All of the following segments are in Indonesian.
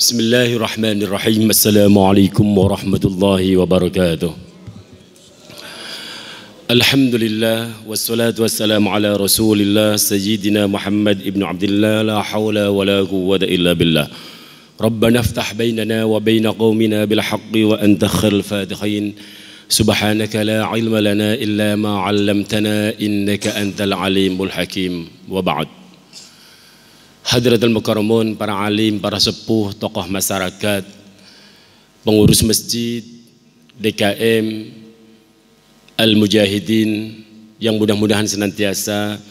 Bismillahirrahmanirrahim. Assalamualaikum warahmatullahi wabarakatuh. Alhamdulillah wassalatu wassalamu ala Rasulillah sayyidina Muhammad ibn Abdullah la haula wala quwwata illa billah. Rabbana iftah bainana wa baina qaumina bil haqqi wa anta khairul fatihin. Subhanaka la ilma lana illa ma 'allamtana innaka antal alimul hakim. Wa ba'd. Hadratul Mukarramun, para alim, para sepuh, tokoh masyarakat, pengurus masjid, DKM, Al-Mujahidin, yang mudah-mudahan senantiasa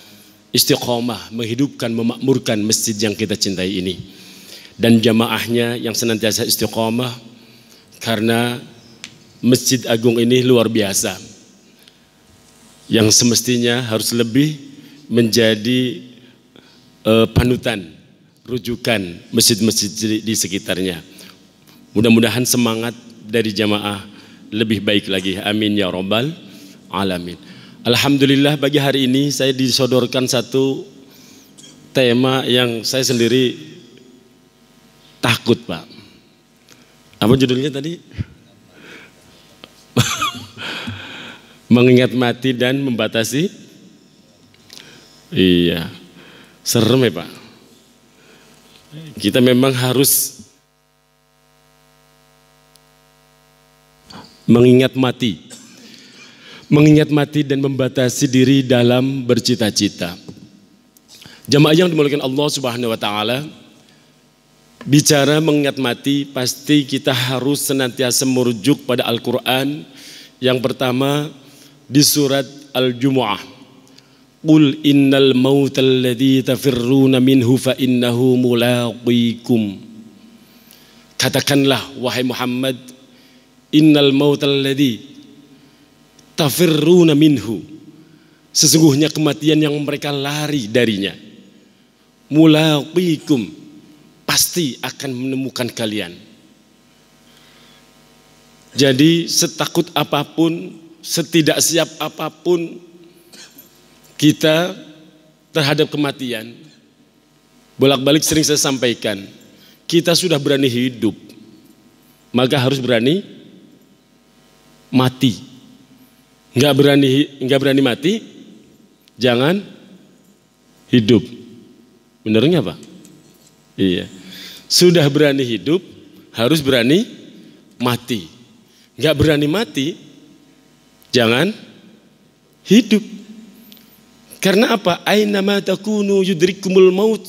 istiqomah menghidupkan, memakmurkan masjid yang kita cintai ini, dan jamaahnya yang senantiasa istiqomah, karena Masjid Agung ini luar biasa, yang semestinya harus lebih menjadi panutan, rujukan masjid-masjid di sekitarnya. Mudah-mudahan semangat dari jamaah lebih baik lagi. Amin ya rabbal alamin. Alhamdulillah, pagi hari ini saya disodorkan satu tema yang saya sendiri takut, Pak. Apa judulnya tadi? Mengingat mati dan membatasi. Iya, serem ya Pak. Kita memang harus mengingat mati dan membatasi diri dalam bercita-cita. Jamaah yang dimuliakan Allah Subhanahu wa taala, bicara mengingat mati, pasti kita harus senantiasa merujuk pada Al-Qur'an. Yang pertama di surat Al-Jumu'ah, Qul innal mautal ladzi tafirruna minhu fa innahu mulaqikum. Katakanlah wahai Muhammad, innal mautal ladzi tafirruna minhu, sesungguhnya kematian yang mereka lari darinya, mulaqikum, pasti akan menemukan kalian. Jadi setakut apapun, setidak siap apapun kita terhadap kematian, bolak-balik sering saya sampaikan, kita sudah berani hidup, maka harus berani mati. Nggak berani mati, jangan hidup. Benernya Pak? Iya. Sudah berani hidup, harus berani mati. Nggak berani mati, jangan hidup. Karena apa? Ainama takunu yudrikumul maut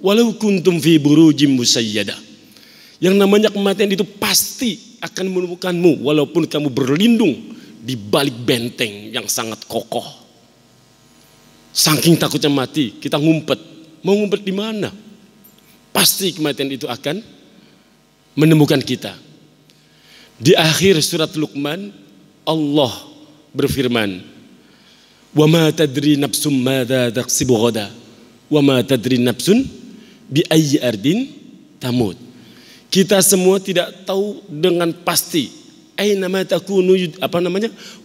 walau kuntum fi burujim musayyadah. Yang namanya kematian itu pasti akan menemukanmu walaupun kamu berlindung di balik benteng yang sangat kokoh. Saking takutnya mati, kita ngumpet. Mau ngumpet di mana? Pasti kematian itu akan menemukan kita. Di akhir surat Luqman, Allah berfirman, wa ma tadri nafsum madza taksibu ghada wa ma tadri nafsun bi ayyi ardin tamut. Kita semua tidak tahu dengan pasti aina ma takunu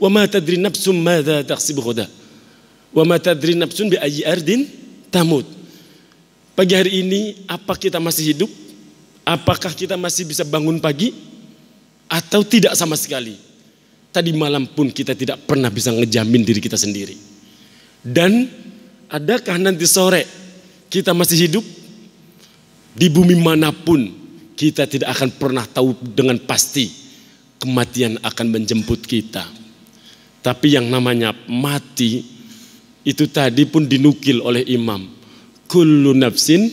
wa ma tadri nafsum madza taksibu ghada wa ma tadri nafsun bi ayyi ardin tamut. Pagi hari ini apa kita masih hidup? Apakah kita masih bisa bangun pagi? Atau tidak sama sekali? Tadi malam pun kita tidak pernah bisa ngejamin diri kita sendiri. Dan adakah nanti sore kita masih hidup? Di bumi manapun kita tidak akan pernah tahu dengan pasti kematian akan menjemput kita. Tapi yang namanya mati itu tadi pun dinukil oleh Imam, kullu nafsin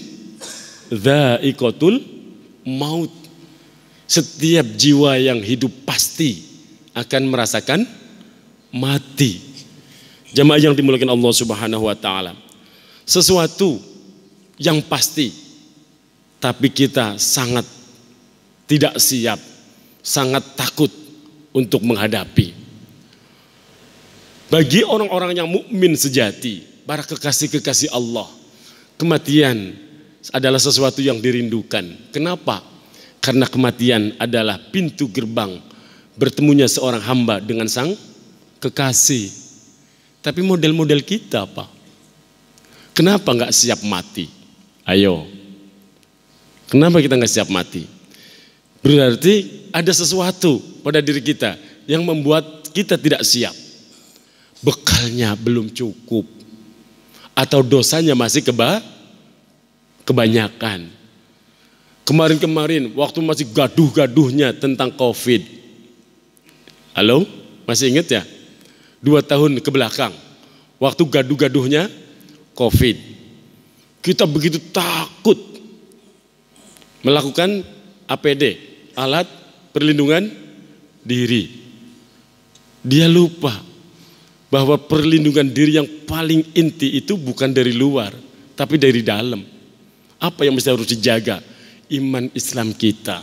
dha'iqatul maut. Setiap jiwa yang hidup pasti akan merasakan mati. Jamaah yang dimuliakan Allah Subhanahu wa taala, sesuatu yang pasti, tapi kita sangat tidak siap, sangat takut untuk menghadapi. Bagi orang-orang yang mukmin sejati, para kekasih-kekasih Allah, kematian adalah sesuatu yang dirindukan. Kenapa? Karena kematian adalah pintu gerbang bertemunya seorang hamba dengan sang kekasih. Tapi model-model kita apa? Kenapa nggak siap mati? Ayo, kenapa kita nggak siap mati? Berarti ada sesuatu pada diri kita yang membuat kita tidak siap. Bekalnya belum cukup. Atau dosanya masih kebanyakan. Kemarin-kemarin waktu masih gaduh-gaduhnya tentang COVID. Halo? Masih ingat ya? 2 tahun ke belakang. Waktu gaduh-gaduhnya COVID. Kita begitu takut melakukan APD, alat perlindungan diri. Dia lupa bahwa perlindungan diri yang paling inti itu bukan dari luar, tapi dari dalam. Apa yang mesti harus dijaga? Iman Islam kita,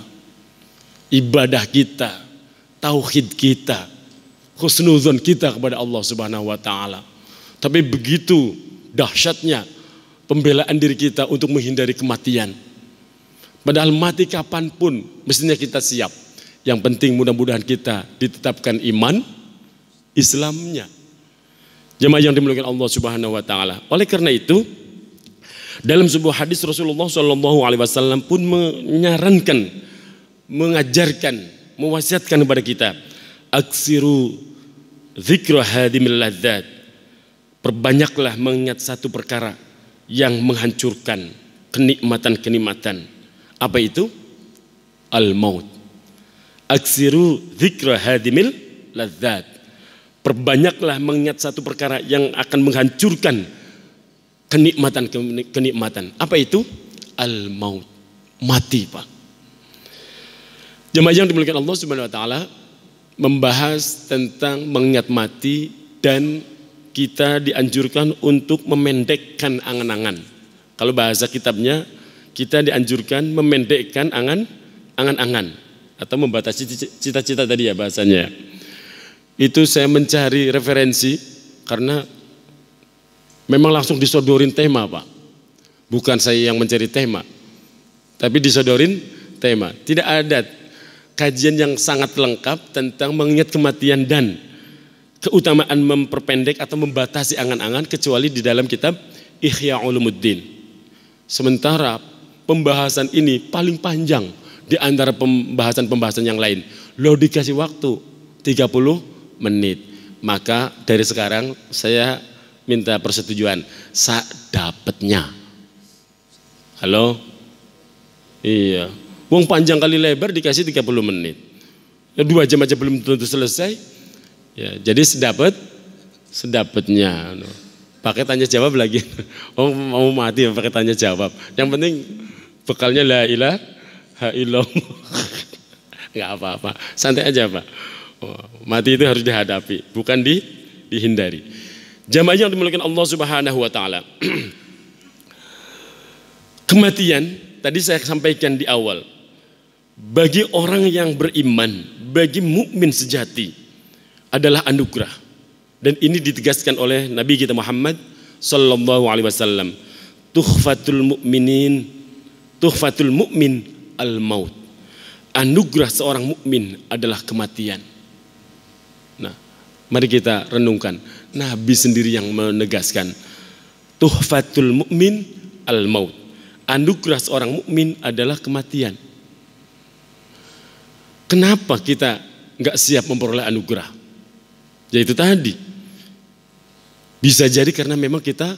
ibadah kita, tauhid kita, husnuzon kita kepada Allah Subhanahu wa taala. Tapi begitu dahsyatnya pembelaan diri kita untuk menghindari kematian. Padahal mati kapanpun mestinya kita siap. Yang penting mudah-mudahan kita ditetapkan iman Islamnya. Jemaah yang dimuliakan Allah Subhanahu wa taala. Oleh karena itu, dalam sebuah hadis Rasulullah Shallallahu alaihi wasallam pun menyarankan, mengajarkan, mewasiatkan kepada kita, aksiru dzikra hadimil ladzat. Perbanyaklah mengingat satu perkara yang menghancurkan kenikmatan-kenikmatan. Apa itu? Al-maut. Aksiru dzikra hadimil ladzat. Perbanyaklah mengingat satu perkara yang akan menghancurkan kenikmatan-kenikmatan. Apa itu? Al-maut. Mati, Pak. Jemaah yang dimuliakan Allah Subhanahu wa taala, membahas tentang mengingat mati, dan kita dianjurkan untuk memendekkan angan-angan. Kalau bahasa kitabnya, kita dianjurkan memendekkan angan-angan atau membatasi cita-cita tadi ya bahasanya. Itu saya mencari referensi karena memang langsung disodorin tema, Pak. Bukan saya yang mencari tema, tapi disodorin tema. Tidak ada kajian yang sangat lengkap tentang mengingat kematian dan keutamaan memperpendek atau membatasi angan-angan kecuali di dalam kitab Ihya Ulumuddin. Sementara pembahasan ini paling panjang di antara pembahasan-pembahasan yang lain. Lo dikasih waktu 30 menit. Maka dari sekarang saya minta persetujuan dapatnya. Halo? Iya. Wong panjang kali lebar dikasih 30 menit. 2 jam aja belum tentu selesai. Ya, jadi sedapatnya. Pakai tanya jawab lagi. Oh, mau mati pakai tanya jawab. Yang penting bekalnya la ilaha illallah. Enggak apa-apa. Santai aja, Pak. Mati itu harus dihadapi, bukan dihindari. Jamaah yang dimuliakan Allah Subhanahu wa taala. Kematian tadi saya sampaikan di awal. Bagi orang yang beriman, bagi mukmin sejati adalah anugerah. Dan ini ditegaskan oleh Nabi kita Muhammad sallallahu alaihi wasallam. Tuhfatul mu'min al-maut. Anugerah seorang mukmin adalah kematian. Nah, mari kita renungkan. Nabi sendiri yang menegaskan tuhfatul mu'min al-maut. Anugerah seorang mukmin adalah kematian. Kenapa kita enggak siap memperoleh anugerah? Yaitu tadi. Bisa jadi karena memang kita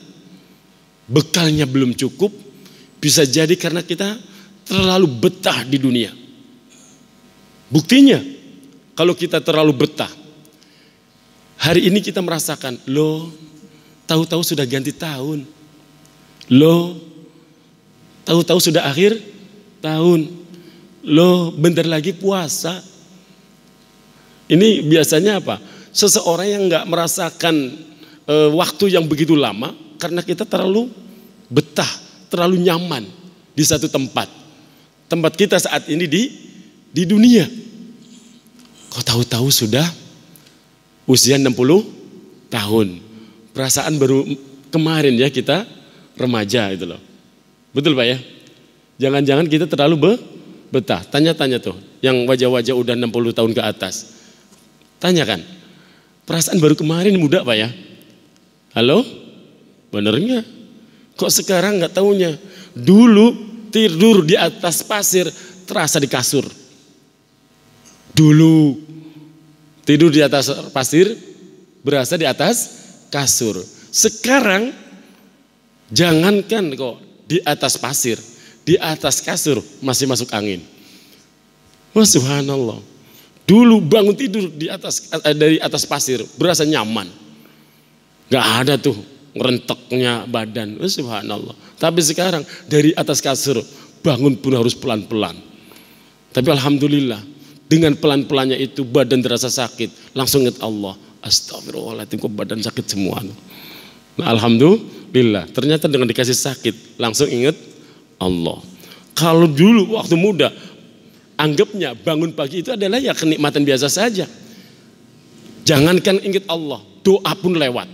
bekalnya belum cukup, bisa jadi karena kita terlalu betah di dunia. Buktinya, kalau kita terlalu betah, hari ini kita merasakan, loh, tahu-tahu sudah ganti tahun. Loh, tahu-tahu sudah akhir tahun. Loh, bentar lagi puasa. Ini biasanya apa? Seseorang yang enggak merasakan waktu yang begitu lama karena kita terlalu betah, terlalu nyaman di satu tempat. Tempat kita saat ini di dunia. Kok tahu-tahu sudah usia 60 tahun. Perasaan baru kemarin ya kita remaja itu loh. Betul Pak ya? Jangan-jangan kita terlalu betah. Tanya-tanya tuh yang wajah-wajah udah 60 tahun ke atas. Tanyakan. Perasaan baru kemarin muda Pak ya? Halo? Benernya? Kok sekarang nggak taunya? Dulu tidur di atas pasir terasa di kasur. Dulu tidur di atas pasir, berasa di atas kasur. Sekarang jangankan kok di atas pasir, di atas kasur masih masuk angin. Wah, subhanallah. Dulu bangun tidur dari atas pasir berasa nyaman. Gak ada tuh ngerenteknya badan. Wah, subhanallah. Tapi sekarang dari atas kasur bangun pun harus pelan-pelan. Tapi alhamdulillah dengan pelan-pelannya itu badan terasa sakit. Langsung ingat Allah. Astagfirullahaladzim, kok badan sakit semua. Nah, alhamdulillah. Ternyata dengan dikasih sakit langsung ingat Allah. Kalau dulu waktu muda anggapnya bangun pagi itu adalah ya kenikmatan biasa saja. Jangankan ingat Allah, doa pun lewat.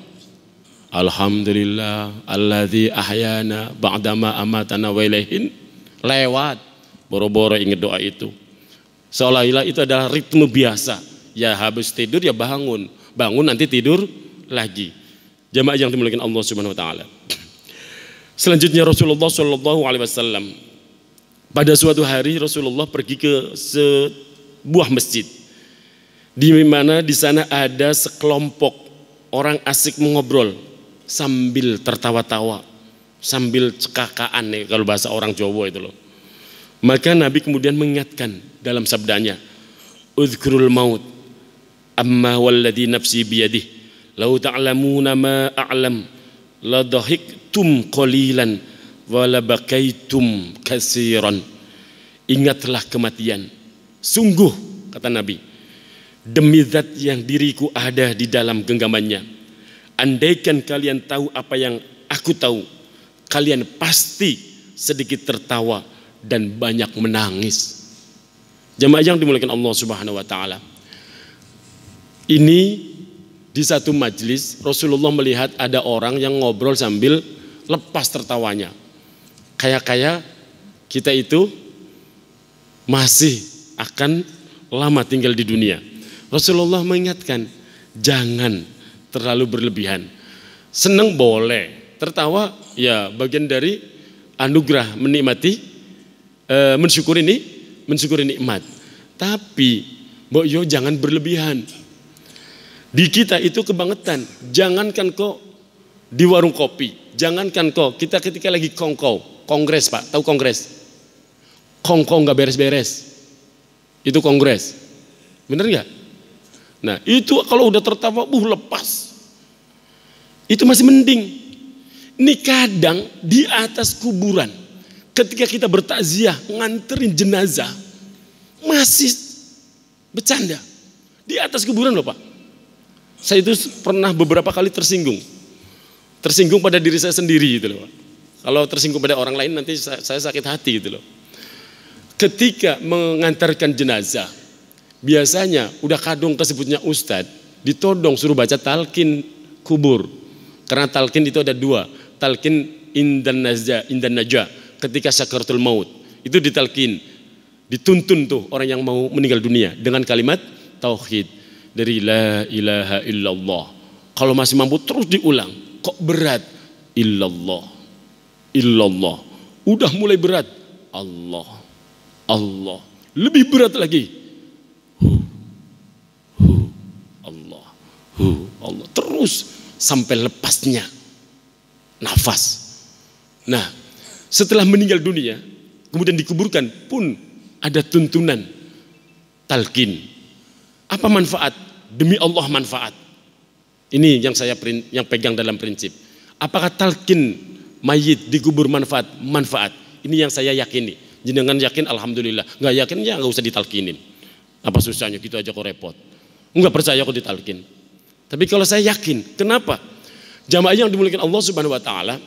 Alhamdulillah alladzi ahyana ba'dama amatana wa ilaihin, lewat. Boro-boro ingat doa itu. Seolah-olah itu adalah ritme biasa. Ya habis tidur ya bangun, bangun nanti tidur lagi. Jamaah yang dimuliakan Allah Subhanahu wa taala. Selanjutnya Rasulullah sallallahu alaihi wasallam pada suatu hari Rasulullah pergi ke sebuah masjid di mana di sana ada sekelompok orang asik mengobrol sambil tertawa-tawa, sambil cekakaan nih kalau bahasa orang Jawa itu loh. Maka Nabi kemudian mengingatkan dalam sabdanya, "Udzkurul maut amma walladzi nafsi biyadih law ta'lamuna ma a'lam la dhahiktum qalilan wala bakaitum katsiran." Ingatlah kematian. Sungguh kata Nabi, demi zat yang diriku ada di dalam genggamannya, andaikan kalian tahu apa yang aku tahu, kalian pasti sedikit tertawa dan banyak menangis. Jamaah yang dimuliakan Allah Subhanahu wa taala. Ini di satu majelis Rasulullah melihat ada orang yang ngobrol sambil lepas tertawanya. Kayak kita itu masih akan lama tinggal di dunia. Rasulullah mengingatkan, jangan terlalu berlebihan. Senang boleh, tertawa ya bagian dari anugerah, menikmati, mensyukuri nikmat. Tapi mbok yo jangan berlebihan. Di kita itu kebangetan. Jangankan kok di warung kopi, jangankan kok kita ketika lagi kongres Pak, tahu kongres? Kongko nggak beres-beres, itu kongres, bener nggak? Nah itu kalau udah tertawa, lepas, itu masih mending. Ini kadang di atas kuburan, ketika kita bertakziah nganterin jenazah, masih bercanda di atas kuburan loh Pak. Saya itu pernah beberapa kali tersinggung pada diri saya sendiri gitu loh Pak. Kalau tersinggung pada orang lain nanti saya sakit hati gitu loh. Ketika mengantarkan jenazah, biasanya udah kadung kesebutnya ustadz, ditodong suruh baca talqin kubur. Karena talqin itu ada dua, talqin indan najah, ketika sakaratul maut. Itu ditalqin, dituntun tuh orang yang mau meninggal dunia dengan kalimat tauhid dari la ilaha illallah. Kalau masih mampu terus diulang, kok berat? Illallah, udah mulai berat, Allah, lebih berat lagi. Allah, terus sampai lepasnya nafas. Nah, setelah meninggal dunia, kemudian dikuburkan pun ada tuntunan talqin. Apa manfaat? Demi Allah manfaat. Ini yang saya pegang dalam prinsip. Apakah talqin mayit dikubur manfaat? Manfaat. Ini yang saya yakini. Jenengan yakin alhamdulillah, nggak yakin ya nggak usah ditalkinin. Apa susahnya gitu aja kok repot. Nggak percaya kok ditalkin. Tapi kalau saya yakin, kenapa? Jamaah yang dimuliakan Allah Subhanahu wa taala,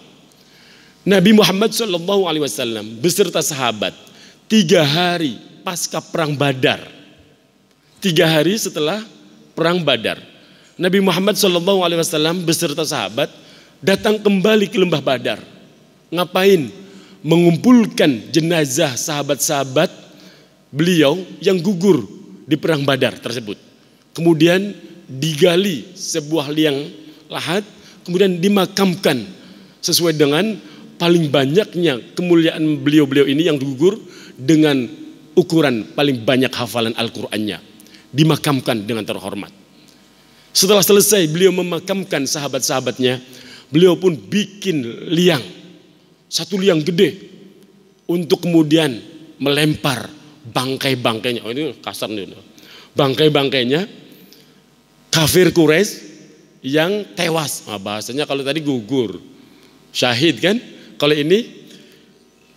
Nabi Muhammad sallallahu alaihi wasallam beserta sahabat 3 hari pasca perang Badar. 3 hari setelah perang Badar, Nabi Muhammad sallallahu alaihi wasallam beserta sahabat datang kembali ke lembah Badar. Ngapain? Mengumpulkan jenazah sahabat-sahabat beliau yang gugur di perang Badar tersebut. Kemudian digali sebuah liang lahat, kemudian dimakamkan sesuai dengan paling banyaknya kemuliaan beliau-beliau ini yang gugur dengan ukuran paling banyak hafalan Al-Qur'annya. dimakamkan dengan terhormat. Setelah selesai beliau memakamkan sahabat-sahabatnya, beliau pun bikin liang, satu liang gede, untuk kemudian melempar bangkai-bangkainya. Oh, ini kasar nih. Bangkai-bangkainya kafir Quraisy yang tewas. Nah, bahasanya kalau tadi gugur, syahid kan? Kalau ini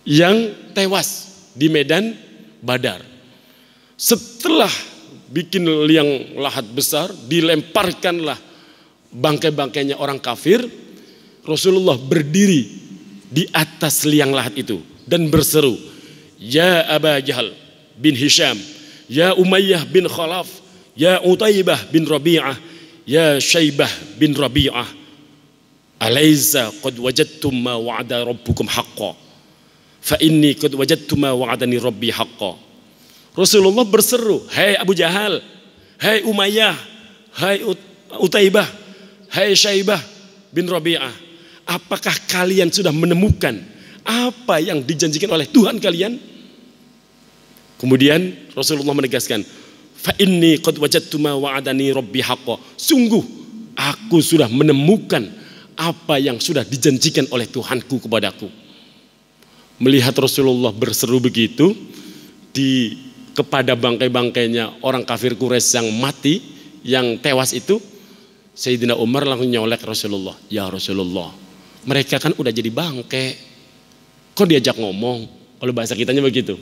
yang tewas di medan Badar. Setelah bikin liang lahat besar, dilemparkanlah bangkai-bangkainya orang kafir. Rasulullah berdiri di atas liang lahat itu dan berseru, "Ya Aba Jahal bin Hisham, ya Umayyah bin Khalaf, ya Utaibah bin Rabi'ah, ya Syaibah bin Rabi'ah, alaysa qad wajadtum ma wa'ada rabbukum haqqan, fa inni qad wajadtu ma wa'adani rabbi haqqan." Rasulullah berseru, "Hai Abu Jahal, hai Umayyah, hai Utaibah, hai Syaibah bin Rabi'ah, apakah kalian sudah menemukan apa yang dijanjikan oleh Tuhan kalian?" Kemudian Rasulullah menegaskan, "Fa inni qad wajadtu ma wa'adani rabbi haqqan." Sungguh aku sudah menemukan apa yang sudah dijanjikan oleh Tuhanku kepadaku. Melihat Rasulullah berseru begitu kepada bangkai-bangkainya orang kafir Quraisy yang mati, yang tewas itu, Sayyidina Umar langsung nyolek Rasulullah, "Ya Rasulullah, mereka kan udah jadi bangkai, kok diajak ngomong?" Kalau bahasa kitanya begitu,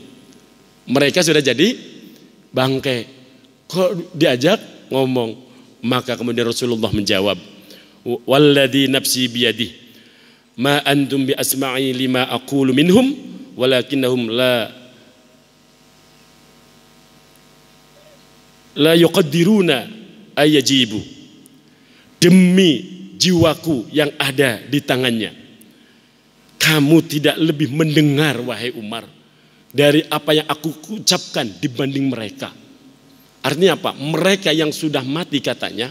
mereka sudah jadi bangkai, kok diajak ngomong? Maka kemudian Rasulullah menjawab, "Walladzi nafsi biyadihi, ma antum bi asma'i lima aqulu minhum, walakinnahum la yuqaddiruna ayajibu." Demi jiwaku yang ada di tangannya, kamu tidak lebih mendengar wahai Umar dari apa yang aku ucapkan dibanding mereka. Artinya apa? Mereka yang sudah mati katanya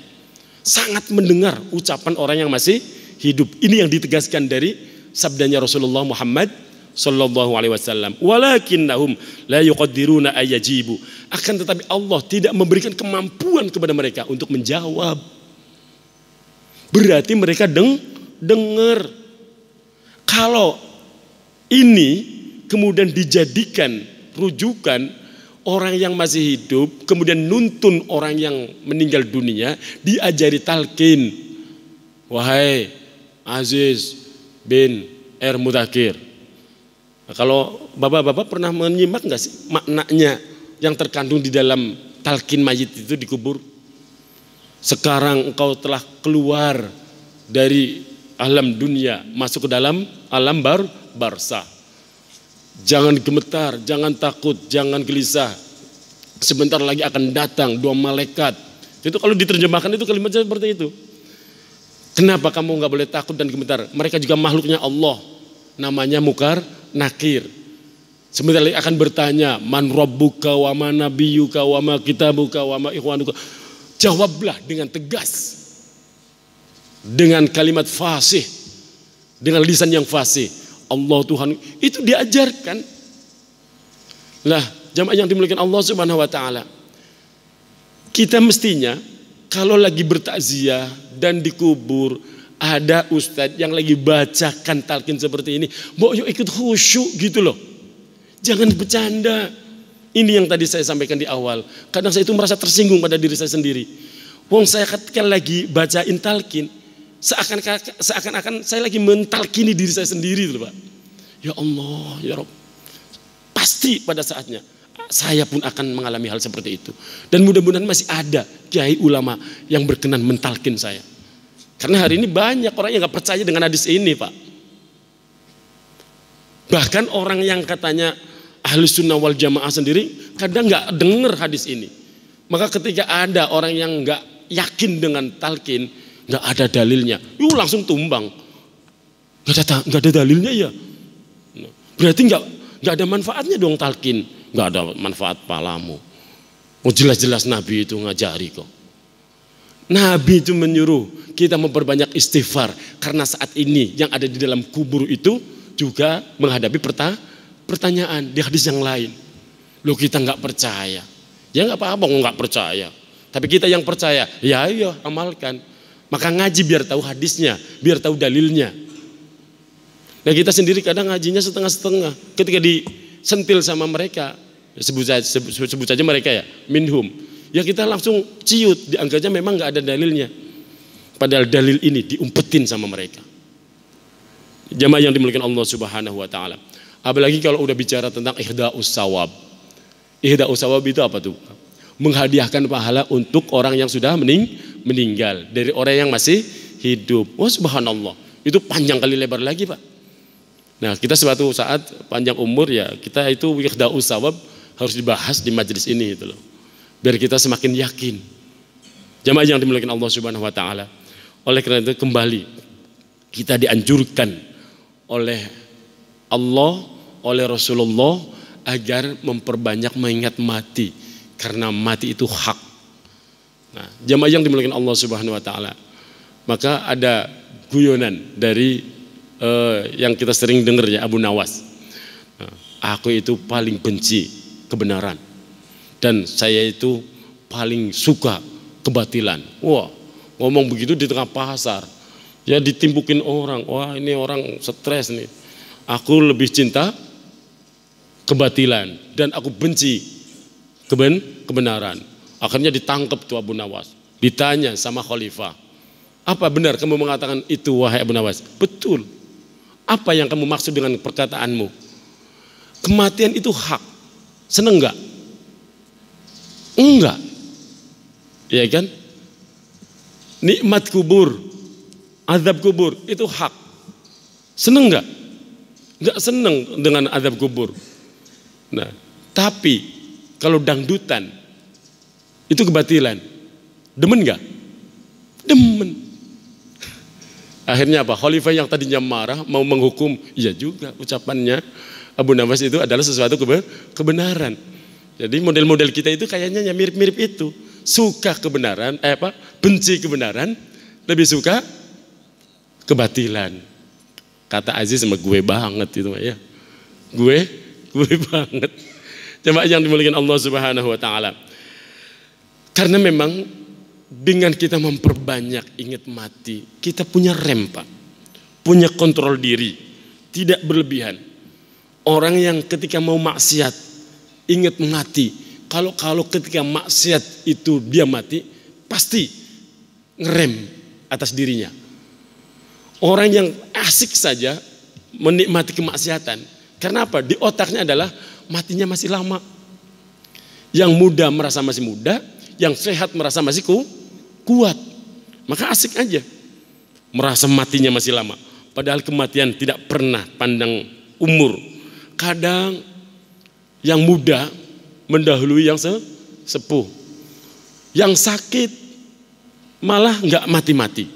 sangat mendengar ucapan orang yang masih hidup. Ini yang ditegaskan dari sabdanya Rasulullah Muhammad sallallahu alaihi wasallam, "Walakinnahum la yuqaddiruna ayajibu." Akan tetapi Allah tidak memberikan kemampuan kepada mereka untuk menjawab. Berarti mereka dengar. Kalau ini kemudian dijadikan rujukan, orang yang masih hidup kemudian nuntun orang yang meninggal dunia, diajari talqin, "Wahai Aziz bin Mudakir." Nah, kalau bapak-bapak pernah menyimak nggak sih maknanya yang terkandung di dalam talqin mayit itu dikubur? Sekarang engkau telah keluar dari alam dunia, masuk ke dalam alam barzah. Jangan gemetar, jangan takut, jangan gelisah. Sebentar lagi akan datang dua malaikat. Itu kalau diterjemahkan itu kalimatnya seperti itu. Kenapa kamu nggak boleh takut dan gemetar? Mereka juga makhluknya Allah. Namanya Munkar Nakir. Sebentar lagi akan bertanya, "Man rabbuka wa ma nabiyyuka wa ma kitabuka wa ma ikhwanuka." Jawablah dengan tegas, dengan kalimat fasih, dengan lisan yang fasih. Allah Tuhan itu diajarkan. Lah, jamaah yang dimuliakan Allah Subhanahu wa taala, kita mestinya kalau lagi bertakziah dan dikubur ada ustadz yang lagi bacakan talqin seperti ini, yuk ikut khusyuk gitu loh. Jangan bercanda. Ini yang tadi saya sampaikan di awal. Kadang saya itu merasa tersinggung pada diri saya sendiri. Wong saya ketika lagi bacain talqin, seakan-akan saya lagi mentalkini diri saya sendiri loh Pak. Ya Allah, ya Rabb. Pasti pada saatnya saya pun akan mengalami hal seperti itu. Dan mudah-mudahan masih ada kiai ulama yang berkenan mentalkin saya. Karena hari ini banyak orang yang gak percaya dengan hadis ini Pak. Bahkan orang yang katanya Ahlus Sunnah wal Jamaah sendiri kadang gak dengar hadis ini. Maka ketika ada orang yang gak yakin dengan talqin, gak ada dalilnya, langsung tumbang. Gak ada dalilnya ya. Berarti gak ada manfaatnya dong talqin. Gak ada manfaat palamu. Oh jelas-jelas Nabi itu ngajari kok. Nabi itu menyuruh kita memperbanyak istighfar. Karena saat ini yang ada di dalam kubur itu juga menghadapi pertanyaan di hadis yang lain. Loh kita gak percaya. Ya nggak apa-apa, nggak percaya. Tapi kita yang percaya, ya ayo amalkan. Maka ngaji biar tahu hadisnya, biar tahu dalilnya. Nah kita sendiri kadang ngajinya setengah-setengah. Ketika disentil sama mereka, sebut saja mereka ya, minhum. Ya kita langsung ciut, dianggapnya memang nggak ada dalilnya. Padahal dalil ini diumpetin sama mereka. Jamaah yang dimuliakan Allah Subhanahu wa taala. Apalagi kalau udah bicara tentang ihda'us sawab. Ihda'us sawab itu apa tuh? Menghadiahkan pahala untuk orang yang sudah meninggal dari orang yang masih hidup. Wah subhanallah, itu panjang kali lebar lagi Pak. Nah kita suatu saat panjang umur ya, kita itu ihda'us sawab harus dibahas di majelis ini gitu loh. Biar kita semakin yakin. Jamaah yang dimuliakan Allah Subhanahu wa taala. Oleh karena itu kembali kita dianjurkan oleh Allah, oleh Rasulullah agar memperbanyak mengingat mati. Karena mati itu hak. Nah, jamaah yang dimuliakan Allah Subhanahu wa taala. Maka ada guyonan dari yang kita sering dengar ya, Abu Nawas. Nah, aku itu paling benci kebenaran dan saya itu paling suka kebatilan. Wah, ngomong begitu di tengah pasar. Ya ditimpukin orang. Wah, ini orang stres nih. Aku lebih cinta kebatilan dan aku benci kebenaran. Akhirnya ditangkap tuh Abu Nawas. Ditanya sama khalifah, apa benar kamu mengatakan itu wahai Abu Nawas? Betul. Apa yang kamu maksud dengan perkataanmu? Kematian itu hak. Seneng enggak? Enggak. Ya kan? Nikmat kubur, azab kubur itu hak. Seneng enggak? Enggak seneng dengan azab kubur. Nah, tapi kalau dangdutan itu kebatilan, demen gak? Demen. Akhirnya apa? Khalifah yang tadinya marah mau menghukum, iya juga ucapannya Abu Nawas itu adalah sesuatu kebenaran. Jadi model-model kita itu kayaknya ya mirip-mirip itu. Suka kebenaran, benci kebenaran, lebih suka kebatilan. Kata Aziz sama gue banget itu ya. Gue banget. Jemaah yang dimuliakan Allah Subhanahu wa taala. Karena memang dengan kita memperbanyak ingat mati, kita punya rem Pak. Punya kontrol diri, tidak berlebihan. Orang yang ketika mau maksiat ingat mati. Kalau ketika maksiat itu dia mati, pasti ngerem atas dirinya. Orang yang asik saja menikmati kemaksiatan. Karena apa? Di otaknya adalah matinya masih lama. Yang muda merasa masih muda, yang sehat merasa masih kuat. Maka asik aja. Merasa matinya masih lama. Padahal kematian tidak pernah pandang umur. Kadang yang muda mendahului yang sepuh. Yang sakit malah nggak mati-mati.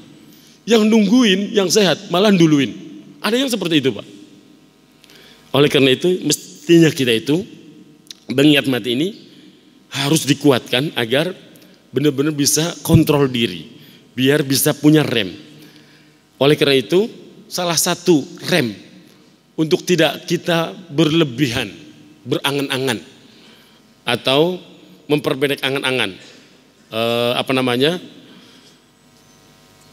Yang nungguin yang sehat malah duluin. Ada yang seperti itu Pak. Oleh karena itu mestinya kita itu mengingat mati ini harus dikuatkan agar benar-benar bisa kontrol diri, biar bisa punya rem. Oleh karena itu salah satu rem untuk tidak kita berlebihan, berangan-angan atau memperpendek angan-angan,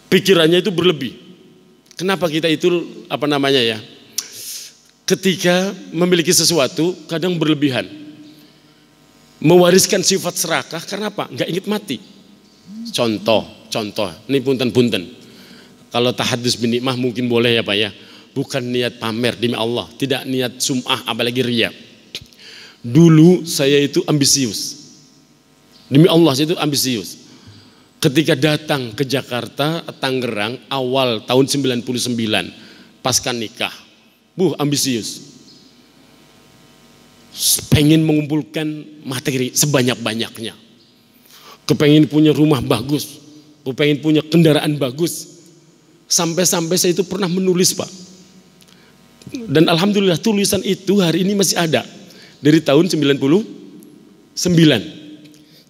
pikirannya itu berlebih. Kenapa kita itu ketika memiliki sesuatu kadang berlebihan, mewariskan sifat serakah karena apa? Nggak ingat mati. Contoh, ini punten. Kalau tahadus bin nikmah mungkin boleh ya Pak ya. Bukan niat pamer demi Allah, tidak niat sum'ah apalagi riya. Dulu saya itu ambisius. Demi Allah saya itu ambisius. Ketika datang ke Jakarta, Tangerang awal tahun 99 pasca nikah. Ambisius. Pengen mengumpulkan materi sebanyak-banyaknya. Kepengen punya rumah bagus. Kepengen punya kendaraan bagus. Sampai-sampai saya itu pernah menulis Pak. Dan alhamdulillah tulisan itu hari ini masih ada. Dari tahun 99.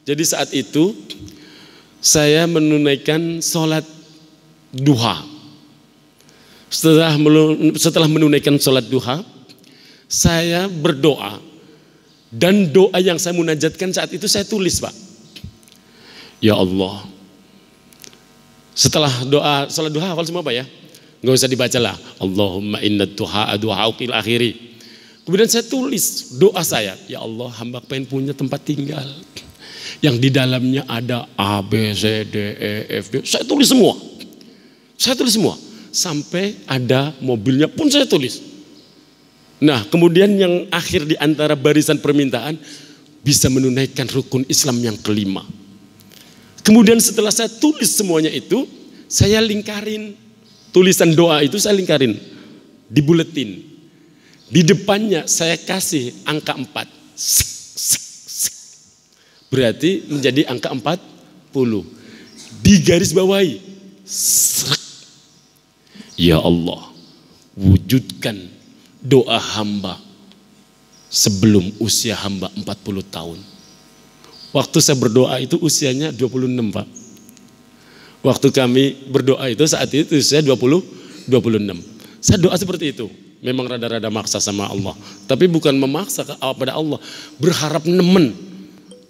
Jadi saat itu saya menunaikan sholat duha. Setelah menunaikan sholat duha, saya berdoa Dan doa yang saya munajatkan saat itu saya tulis, Pak. Ya Allah. Setelah doa, salat duha hafal semua, Pak ya? Nggak usah dibaca lah. Allahumma inna duha duha'ukil akhiri. Kemudian saya tulis doa saya. Ya Allah, hamba pengen punya tempat tinggal yang di dalamnya ada A, B, C, D, E, F, G. Saya tulis semua. Saya tulis semua. Sampai ada mobilnya pun saya tulis. Nah, kemudian yang akhir di antara barisan permintaan, bisa menunaikan rukun Islam yang kelima. Kemudian setelah saya tulis semuanya itu, saya lingkarin. Tulisan doa itu saya lingkarin. Dibuletin. Di depannya saya kasih angka 4. Berarti menjadi angka 40. Digaris bawahi. Ya Allah, wujudkan doa hamba sebelum usia hamba 40 tahun. Waktu saya berdoa itu usianya 26, Pak. Waktu kami berdoa itu saat itu usia 26. Saya doa seperti itu. Memang rada-rada maksa sama Allah. Tapi bukan memaksa pada Allah. Berharap nemen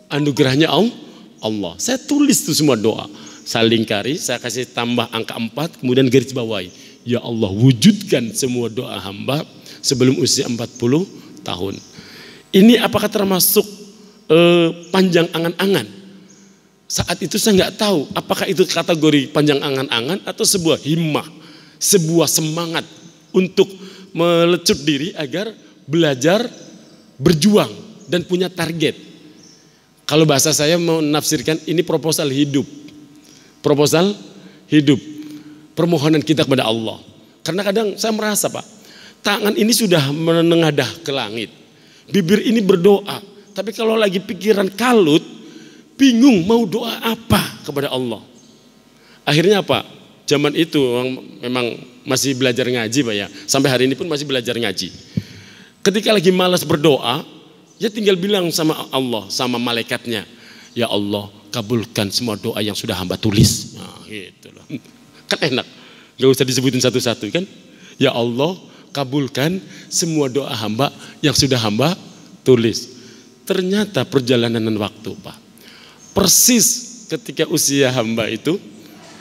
anugerahnya Allah. Saya tulis itu semua doa. Saya lingkari, saya kasih tambah angka 4, kemudian garis bawahi. Ya Allah, wujudkan semua doa hamba sebelum usia 40 tahun. Ini apakah termasuk panjang angan-angan? Saat itu saya nggak tahu apakah itu kategori panjang angan-angan atau sebuah himmah, sebuah semangat untuk melecut diri agar belajar, berjuang dan punya target. Kalau bahasa saya mau menafsirkan ini proposal hidup. Proposal hidup. Permohonan kita kepada Allah. Karena kadang saya merasa, Pak, tangan ini sudah menengadah ke langit. Bibir ini berdoa. Tapi kalau lagi pikiran kalut, bingung mau doa apa kepada Allah. Akhirnya apa? Zaman itu memang masih belajar ngaji, Pak ya. Sampai hari ini pun masih belajar ngaji. Ketika lagi malas berdoa, ya tinggal bilang sama Allah, sama malaikatnya. Ya Allah, kabulkan semua doa yang sudah hamba tulis. Nah, gitu loh. Kan enak. Gak usah disebutin satu-satu kan. Ya Allah, kabulkan semua doa hamba yang sudah hamba tulis. Ternyata perjalanan waktu, Pak. Persis ketika usia hamba itu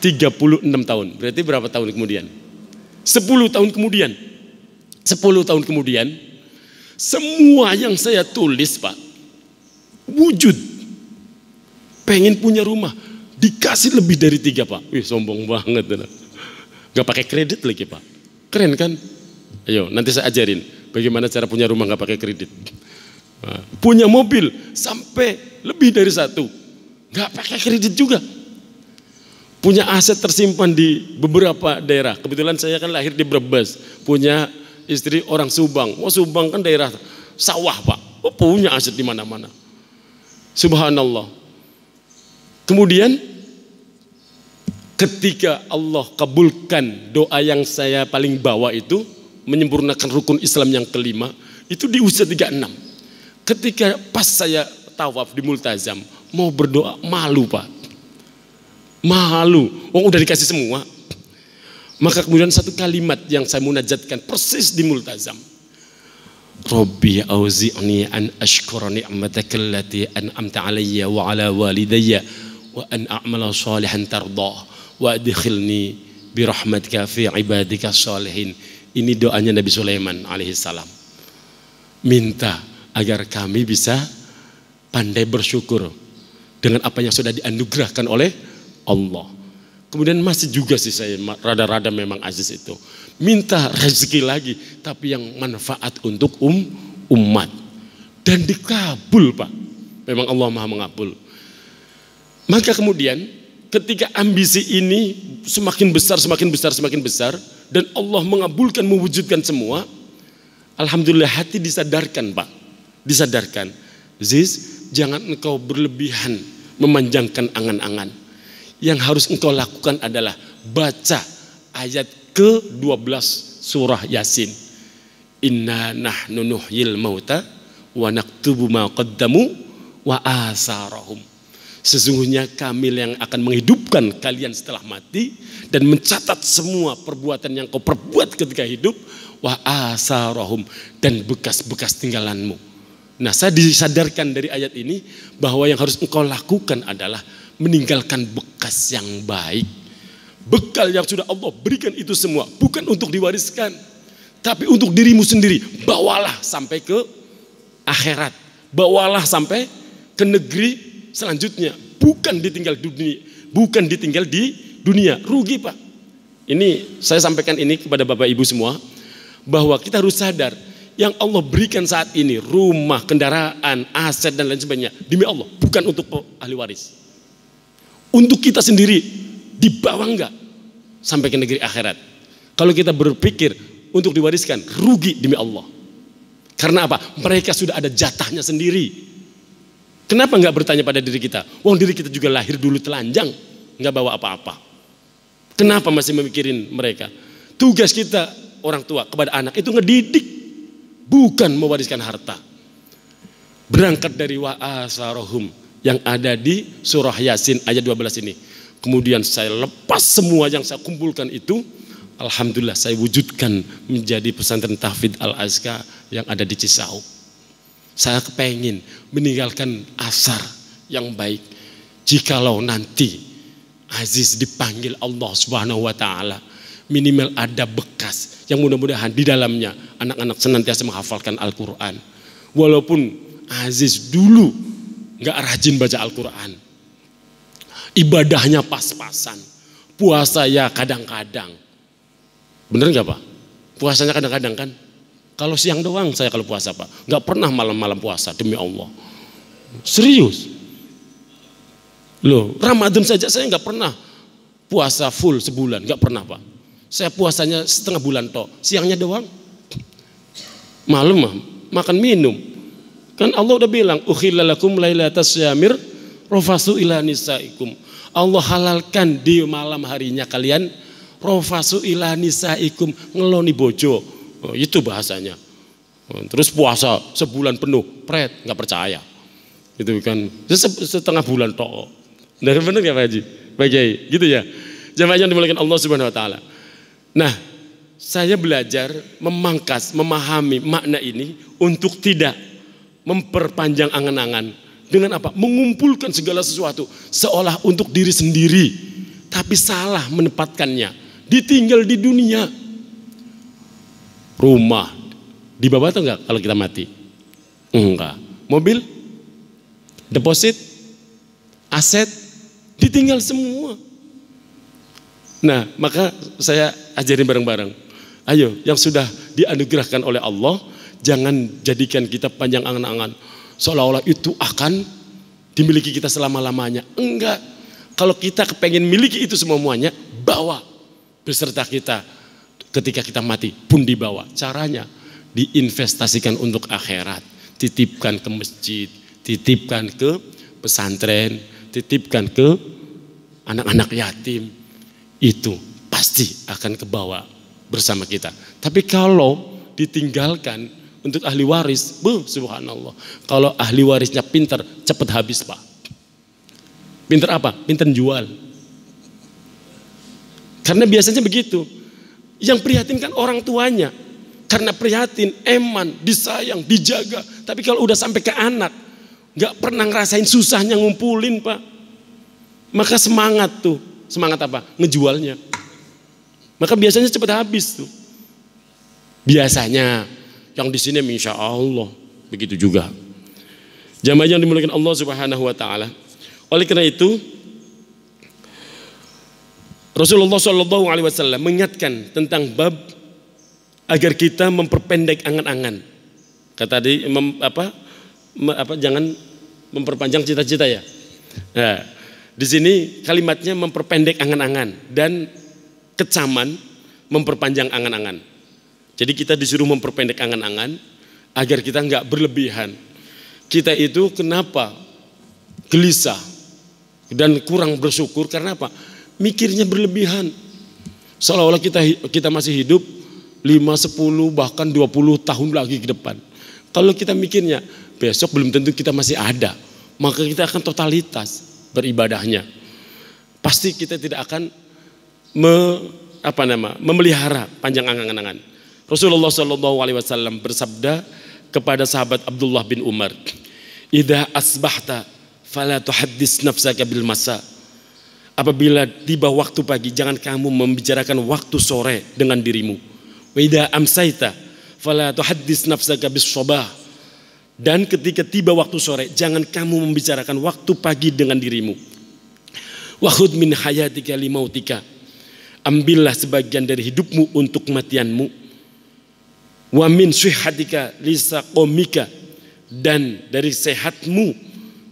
36 tahun. Berarti berapa tahun kemudian? 10 tahun kemudian. 10 tahun kemudian, semua yang saya tulis, Pak, wujud. Pengen punya rumah, dikasih lebih dari 3, Pak. Wih, sombong banget. Gak pakai kredit lagi, Pak. Keren kan? Ayo, nanti saya ajarin bagaimana cara punya rumah gak pakai kredit. Nah, punya mobil sampai lebih dari 1, gak pakai kredit juga. Punya aset tersimpan di beberapa daerah. Kebetulan saya kan lahir di Brebes, punya istri orang Subang. Oh, Subang kan daerah sawah, Pak. Oh, punya aset di mana-mana. Subhanallah. Kemudian ketika Allah kabulkan doa yang saya paling bawa itu, menyempurnakan rukun Islam yang kelima, itu di usia 36. Ketika pas saya tawaf di Multazam, mau berdoa malu, Pak. Malu, udah dikasih semua. Maka kemudian satu kalimat yang saya munajatkan persis di Multazam. Rabbi auzi'ni an ashkura ni'mataka allati an'amta alayya wa ala walidayya wa an a'mala salihan tardah wa adkhilni bi rahmatika fi ibadika salihin. Ini doanya Nabi Sulaiman alaihissalam. Minta agar kami bisa pandai bersyukur dengan apa yang sudah dianugerahkan oleh Allah. Kemudian masih juga sih saya rada-rada memang aziz itu. Minta rezeki lagi tapi yang manfaat untuk umat. Dan dikabul, Pak. Memang Allah Maha mengabul. Maka kemudian ketika ambisi ini semakin besar dan Allah mengabulkan, mewujudkan semua, alhamdulillah hati disadarkan, Pak. Disadarkan. Ziz, jangan engkau berlebihan memanjangkan angan-angan. Yang harus engkau lakukan adalah baca ayat ke-12 surah Yasin. Inna nahnu nuhyil mauta wa naktubu ma qaddamu wa asarahum. Sesungguhnya kami yang akan menghidupkan kalian setelah mati dan mencatat semua perbuatan yang kau perbuat ketika hidup, wa asarahum, dan bekas-bekas tinggalanmu. Nah, saya disadarkan dari ayat ini bahwa yang harus engkau lakukan adalah meninggalkan bekas yang baik. Bekal yang sudah Allah berikan itu semua bukan untuk diwariskan, tapi untuk dirimu sendiri. Bawalah sampai ke akhirat, bawalah sampai ke negeri selanjutnya. Bukan ditinggal dunia, bukan ditinggal di dunia. Rugi, Pak. Ini saya sampaikan ini kepada Bapak Ibu semua, bahwa kita harus sadar yang Allah berikan saat ini, rumah, kendaraan, aset dan lain sebagainya, demi Allah, bukan untuk ahli waris. Untuk kita sendiri, dibawa enggak sampai ke negeri akhirat. Kalau kita berpikir untuk diwariskan, rugi demi Allah. Karena apa? Mereka sudah ada jatahnya sendiri. Kenapa enggak bertanya pada diri kita? Wong diri kita juga lahir dulu telanjang, enggak bawa apa-apa. Kenapa masih memikirin mereka? Tugas kita orang tua kepada anak itu ngedidik, bukan mewariskan harta. Berangkat dari wa'asarohum yang ada di surah Yasin ayat 12 ini. Kemudian saya lepas semua yang saya kumpulkan itu. Alhamdulillah saya wujudkan menjadi pesantren tahfidz Al-Azka yang ada di Cisauk. Saya kepengen meninggalkan asar yang baik. Jikalau nanti Aziz dipanggil Allah Subhanahu wa ta'ala, minimal ada bekas yang mudah-mudahan di dalamnya anak-anak senantiasa menghafalkan Al-Quran. Walaupun Aziz dulu gak rajin baca Al-Quran, ibadahnya pas-pasan, puasa ya kadang-kadang. Bener gak, Pak? Puasanya kadang-kadang kan? Kalau siang doang saya kalau puasa, Pak. Gak pernah malam-malam puasa, demi Allah. Serius. Loh, Ramadan saja saya gak pernah puasa full sebulan, gak pernah, Pak. Saya puasanya setengah bulan toh, siangnya doang. Malam mah makan minum. Kan Allah udah bilang, ukhilla lakum lailatas syamir rofasu ila nisaikum. Allah halalkan di malam harinya kalian rofasu ila nisaikum, ngeloni bojo. Oh, itu bahasanya. Terus puasa sebulan penuh, pret, nggak percaya. Itu kan setengah bulan toh. Benar ya Pak Haji? Pak Kiai, gitu ya. Jamaah yang dimuliakan Allah Subhanahu wa taala. Nah, saya belajar memangkas, memahami makna ini untuk tidak memperpanjang angan-angan. Dengan apa? Mengumpulkan segala sesuatu seolah untuk diri sendiri, tapi salah menempatkannya. Ditinggal di dunia. Rumah dibawa atau enggak kalau kita mati? Enggak. Mobil, deposit, aset ditinggal semua. Nah, maka saya ajarin bareng-bareng. Ayo, yang sudah dianugerahkan oleh Allah, jangan jadikan kita panjang angan-angan seolah-olah itu akan dimiliki kita selama-lamanya. Enggak. Kalau kita kepengen miliki itu semuanya, bawa beserta kita ketika kita mati pun dibawa. Caranya diinvestasikan untuk akhirat, titipkan ke masjid, titipkan ke pesantren, titipkan ke anak-anak yatim. Itu pasti akan kebawa bersama kita. Tapi kalau ditinggalkan untuk ahli waris, subhanallah. Kalau ahli warisnya pintar, cepat habis, Pak. Pintar apa? Pintar jual. Karena biasanya begitu. Yang prihatin kan orang tuanya. Karena prihatin, eman, disayang, dijaga. Tapi kalau udah sampai ke anak, gak pernah ngerasain susahnya ngumpulin, Pak. Maka semangat tuh. Semangat apa? Ngejualnya. Maka biasanya cepat habis tuh. Biasanya. Yang di sini insya Allah begitu juga. Jamaah yang dimuliakan Allah Subhanahu wa taala. Oleh karena itu Rasulullah Shallallahu alaihi wasallam mengingatkan tentang bab agar kita memperpendek angan-angan. Kata tadi jangan memperpanjang cita-cita ya. Nah, di sini kalimatnya memperpendek angan-angan dan kecaman memperpanjang angan-angan. Jadi kita disuruh memperpendek angan-angan agar kita nggak berlebihan. Kita itu kenapa gelisah dan kurang bersyukur karena apa? Mikirnya berlebihan. Seolah-olah kita masih hidup 5, 10 bahkan 20 tahun lagi ke depan. Kalau kita mikirnya besok belum tentu kita masih ada, maka kita akan totalitas beribadahnya. Pasti kita tidak akan memelihara panjang angan-angan. Rasulullah Shallallahu alaihi wasallam bersabda, kepada sahabat Abdullah bin Umar, "Idza asbahta fala tuhaddits nafsaka bil masa." Apabila tiba waktu pagi, jangan kamu membicarakan waktu sore dengan dirimu. "Wa idza amsaita fala tuhaddits nafsaka bis sabah." Dan ketika tiba waktu sore, jangan kamu membicarakan waktu pagi dengan dirimu. "Wa khudh min hayatika limautika." Ambillah sebagian dari hidupmu untuk kematianmu. "Wa min sihhatika lisaqomika." Dan dari sehatmu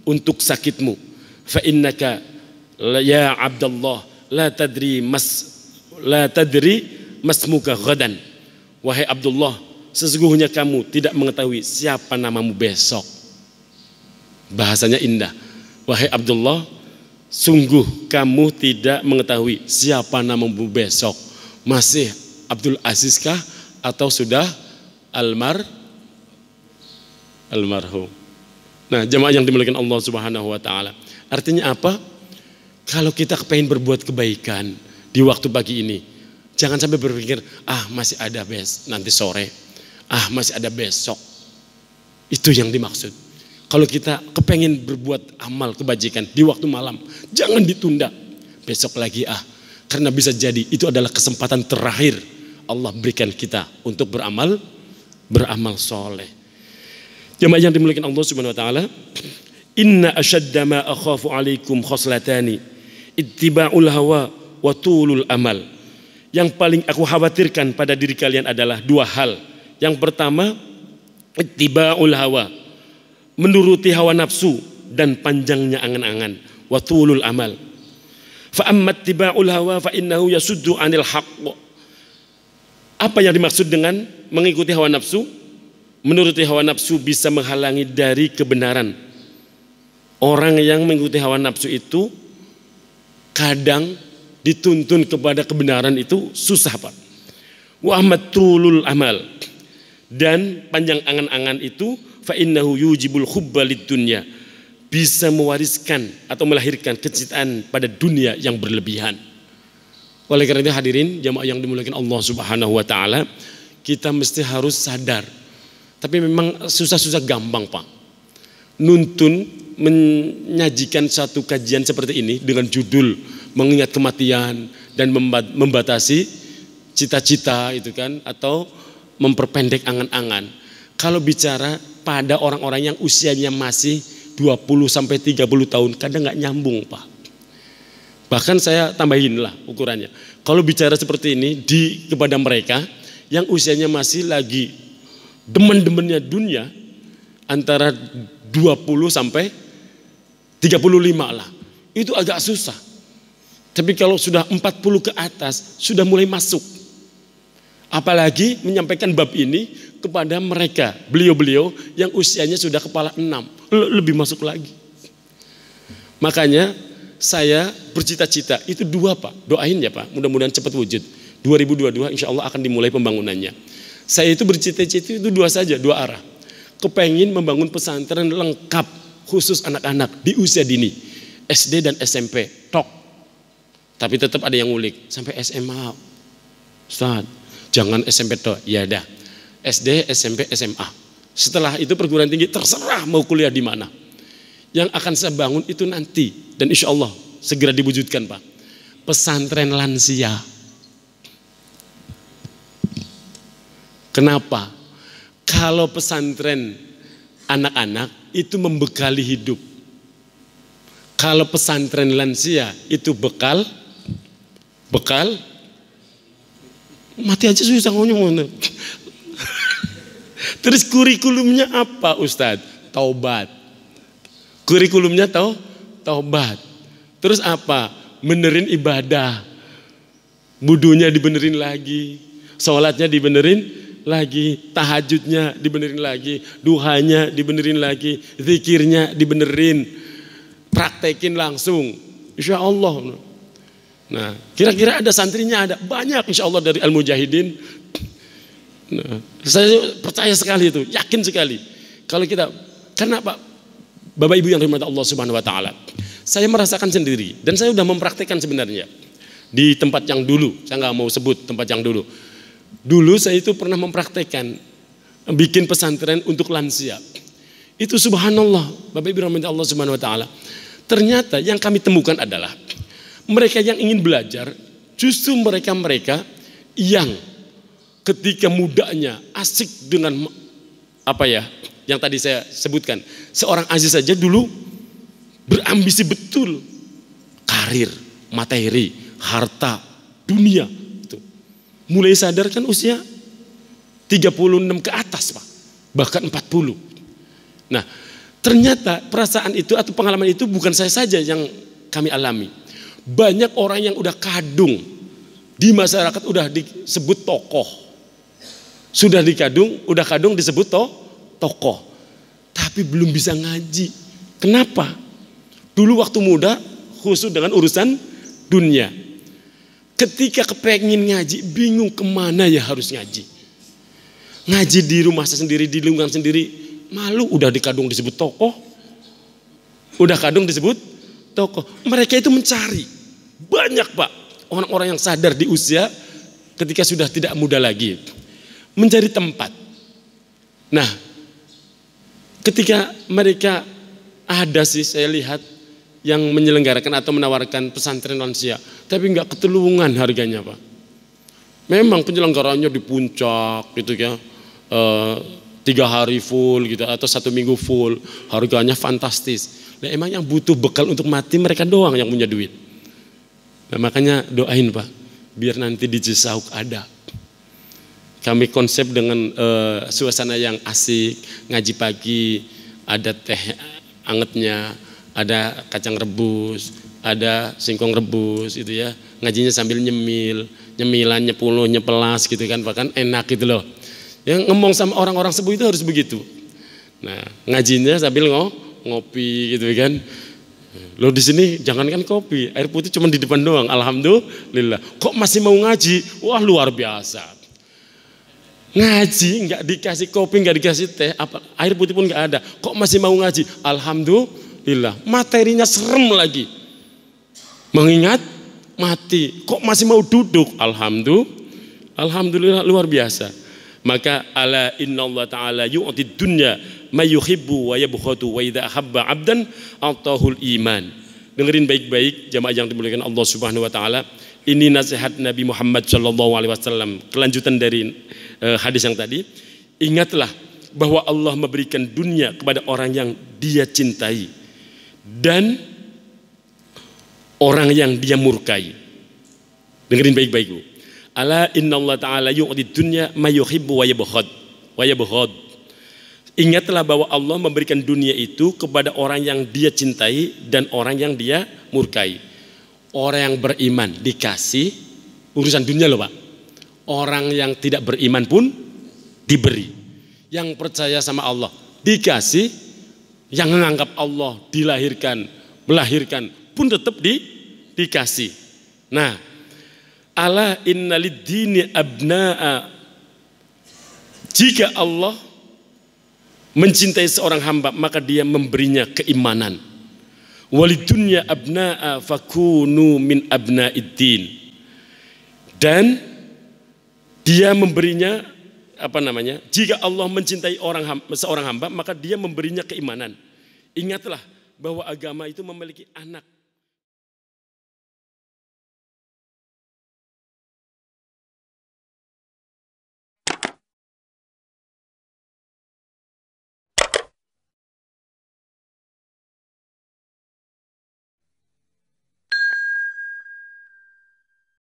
untuk sakitmu. "Fa innaka ya Abdullah la tadri masmuka ghadan." Wahai Abdullah, sesungguhnya kamu tidak mengetahui siapa namamu besok. Bahasanya indah. Wahai Abdullah, sungguh kamu tidak mengetahui siapa namamu besok. Masih Abdul Aziz kah atau sudah almarhum? Nah, jemaah yang dimuliakan Allah Subhanahu wa taala. Artinya apa? Kalau kita kepengen berbuat kebaikan di waktu pagi ini, jangan sampai berpikir, masih ada nanti sore, masih ada besok. Itu yang dimaksud. Kalau kita kepengen berbuat amal kebajikan di waktu malam, jangan ditunda. Besok lagi karena bisa jadi itu adalah kesempatan terakhir Allah berikan kita untuk beramal soleh. Jemaah yang dimuliakan Allah Subhanahu wa taala, "Inna asyadda ma akhafu alaikum khoslatani, ittiba'ul hawa wa tulul amal." Yang paling aku khawatirkan pada diri kalian adalah dua hal. Yang pertama, ittiba'ul hawa, menuruti hawa nafsu dan panjangnya angan-angan. Wa tulul amal. Fa amma ittiba'ul hawa fa innahu yasuddu 'anil haqq. Apa yang dimaksud dengan mengikuti hawa nafsu? Menuruti hawa nafsu bisa menghalangi dari kebenaran. Orang yang mengikuti hawa nafsu itu kadang dituntun kepada kebenaran itu susah, Pak. Wa ahmad tulul amal, dan panjang angan-angan itu fa innahu yujibul hubba lid dunya, bisa mewariskan atau melahirkan kecintaan pada dunia yang berlebihan. Oleh karena itu hadirin jamaah yang dimuliakan Allah Subhanahu wa taala, kita mesti harus sadar. Tapi memang susah-susah gampang, Pak. Nuntun menyajikan satu kajian seperti ini dengan judul mengingat kematian dan membatasi cita-cita itu kan, atau memperpendek angan-angan. Kalau bicara pada orang-orang yang usianya masih 20 sampai 30 tahun, kadang nggak nyambung, Pak. Bahkan saya tambahin lah ukurannya. Kalau bicara seperti ini kepada mereka yang usianya masih lagi demen-demennya dunia, antara 20 sampai 35 lah, itu agak susah. Tapi kalau sudah 40 ke atas sudah mulai masuk. Apalagi menyampaikan bab ini kepada mereka, beliau-beliau yang usianya sudah kepala 6, lebih masuk lagi. Makanya saya bercita-cita itu dua, Pak. Doain ya, Pak, mudah-mudahan cepat wujud. 2022 insya Allah akan dimulai pembangunannya. Saya itu bercita-cita itu dua saja, dua arah. Kepengen membangun pesantren lengkap khusus anak-anak di usia dini, SD dan SMP, tok. Tapi tetap ada yang ngulik sampai SMA. Ustaz, jangan SMP tok. Ya dah. SD, SMP, SMA. Setelah itu perguruan tinggi terserah mau kuliah di mana. Yang akan saya bangun itu nanti dan insya Allah segera diwujudkan, Pak. Pesantren lansia. Kenapa? Kalau pesantren anak-anak itu membekali hidup. Kalau pesantren lansia itu bekal mati aja susah ngomong. Terus kurikulumnya apa, Ustadz? Taubat. Kurikulumnya taubat. Terus apa? Benerin ibadah. Wudunya dibenerin lagi, sholatnya dibenerin lagi, tahajudnya dibenerin lagi, duhanya dibenerin lagi, zikirnya dibenerin, praktekin langsung, insya Allah. Nah, kira-kira ada santrinya, ada banyak insya Allah dari Al-Mujahidin. Nah, saya percaya sekali itu, yakin sekali. Kalau kita, karena Pak, Bapak Ibu yang dirahmati Allah Subhanahu Wa Taala, saya merasakan sendiri dan saya sudah mempraktekkan sebenarnya di tempat yang dulu. Saya nggak mau sebut tempat yang dulu. Dulu saya itu pernah mempraktekkan bikin pesantren untuk lansia. Itu subhanallah, Bapak Ibu rahmati Allah Subhanahu wa taala. Ternyata yang kami temukan adalah mereka yang ingin belajar justru mereka-mereka yang ketika mudanya asik dengan apa ya, yang tadi saya sebutkan. Seorang Aziz saja dulu berambisi betul karir, materi, harta, dunia. Itu. Mulai sadar kan usia 36 ke atas Pak, bahkan 40. Nah ternyata perasaan itu atau pengalaman itu bukan saya saja yang kami alami. Banyak orang yang udah kadung di masyarakat udah disebut tokoh. Sudah udah kadung disebut tokoh. Tapi belum bisa ngaji. Kenapa? Dulu waktu muda khusus dengan urusan dunia. Ketika kepengin ngaji bingung kemana ya harus ngaji. Ngaji di rumah sendiri, di lingkungan sendiri. Malu udah dikadung disebut tokoh. Udah kadung disebut tokoh. Mereka itu mencari. Banyak Pak. Orang-orang yang sadar di usia ketika sudah tidak muda lagi. Mencari tempat. Nah. Ketika mereka ada sih saya lihat. Yang menyelenggarakan atau menawarkan pesantren lansia. Tapi enggak ketulungan harganya Pak. Memang penyelenggaranya di puncak gitu ya. 3 hari full gitu atau 1 minggu full, harganya fantastis. Nah, emang yang butuh bekal untuk mati mereka doang yang punya duit. Nah, makanya doain Pak, biar nanti di Cisauk ada. Kami konsep dengan suasana yang asik, ngaji pagi, ada teh angetnya, ada kacang rebus, ada singkong rebus itu ya. Ngajinya sambil nyemilan, nyepelas gitu kan, bahkan enak gitu loh. Yang ngomong sama orang-orang sepuh itu harus begitu. Nah, ngajinya sambil ngopi gitu kan. Loh di sini jangankan kopi, air putih cuma di depan doang. Alhamdulillah. Kok masih mau ngaji? Wah, luar biasa. Ngaji nggak dikasih kopi, nggak dikasih teh, air putih pun nggak ada. Kok masih mau ngaji? Alhamdulillah. Materinya serem lagi. Mengingat mati. Kok masih mau duduk? Alhamdulillah luar biasa. Maka ala inna Allah ta'ala yu'ti dunya ma yuhibbu wa yabghadu wa idza ahabba 'abdan atahul iman. Dengerin baik-baik jamaah yang dimuliakan Allah Subhanahu wa taala. Ini nasihat Nabi Muhammad sallallahu alaihi wasallam, kelanjutan dari hadis yang tadi. Ingatlah bahwa Allah memberikan dunia kepada orang yang Dia cintai dan orang yang Dia murkai. Dengerin baik-baik Bu. Ala inna Allah ta'ala yu'ti dunya ma yuhibbu wa yabghad. Ingatlah bahwa Allah memberikan dunia itu kepada orang yang Dia cintai dan orang yang Dia murkai. Orang yang beriman dikasih urusan dunia loh Pak. Orang yang tidak beriman pun diberi. Yang percaya sama Allah dikasih. Yang menganggap Allah melahirkan pun tetap dikasih. Nah, ala innalid dini abna'a. Jika Allah mencintai seorang hamba maka Dia memberinya keimanan. Walidunya abna'a fakunu min abna'iddin. Dan Dia memberinya jika Allah mencintai seorang hamba maka Dia memberinya keimanan. Ingatlah bahwa agama itu memiliki anak.